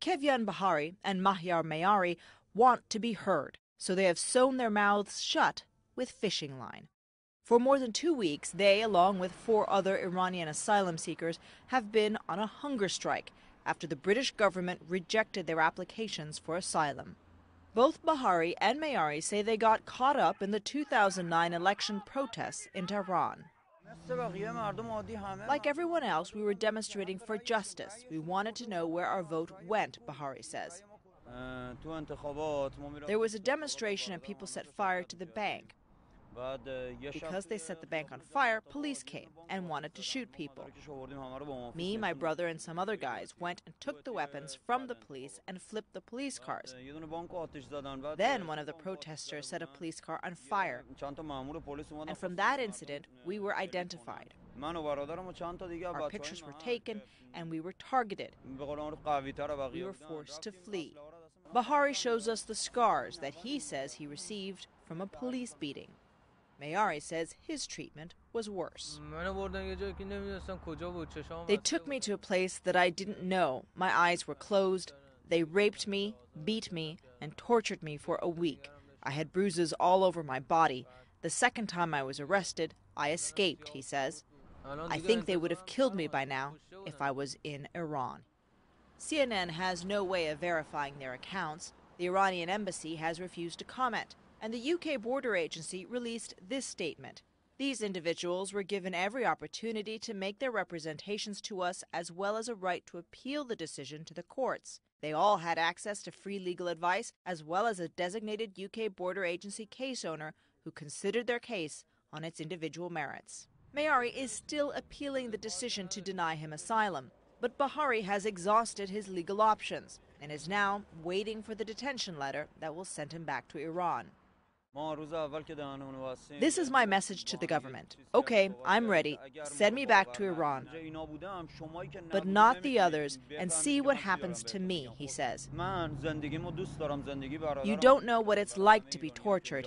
Keyvan Bahari and Mahyar Meyari want to be heard, so they have sewn their mouths shut with fishing line. For more than 2 weeks, they, along with 4 other Iranian asylum seekers, have been on a hunger strike after the British government rejected their applications for asylum. Both Bahari and Meyari say they got caught up in the 2009 election protests in Tehran. Like everyone else, we were demonstrating for justice. We wanted to know where our vote went, Bahari says. There was a demonstration and people set fire to the bank. Because they set the bank on fire, police came and wanted to shoot people. Me, my brother, and some other guys went and took the weapons from the police and flipped the police cars. Then one of the protesters set a police car on fire. And from that incident, we were identified. Our pictures were taken and we were targeted. We were forced to flee. Bahari shows us the scars that he says he received from a police beating. Meyari says his treatment was worse. They took me to a place that I didn't know. My eyes were closed. They raped me, beat me, and tortured me for a week. I had bruises all over my body. The second time I was arrested, I escaped, he says. I think they would have killed me by now if I was in Iran. CNN has no way of verifying their accounts. The Iranian embassy has refused to comment. And the UK border agency released this statement. These individuals were given every opportunity to make their representations to us, as well as a right to appeal the decision to the courts. They all had access to free legal advice, as well as a designated UK border agency case owner who considered their case on its individual merits. Meyari is still appealing the decision to deny him asylum, but Bahari has exhausted his legal options and is now waiting for the detention letter that will send him back to Iran. This is my message to the government. Okay, I'm ready. Send me back to Iran. But not the others, and see what happens to me, he says. You don't know what it's like to be tortured.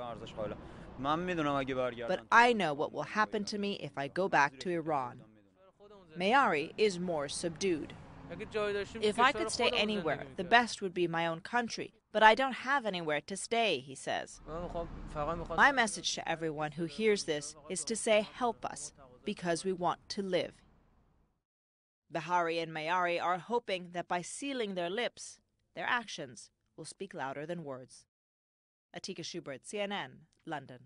But I know what will happen to me if I go back to Iran. Meyari is more subdued. If I could stay anywhere, the best would be my own country. But I don't have anywhere to stay, he says. My message to everyone who hears this is to say, help us, because we want to live. Bahari and Meyari are hoping that by sealing their lips, their actions will speak louder than words. Atika Schubert, CNN, London.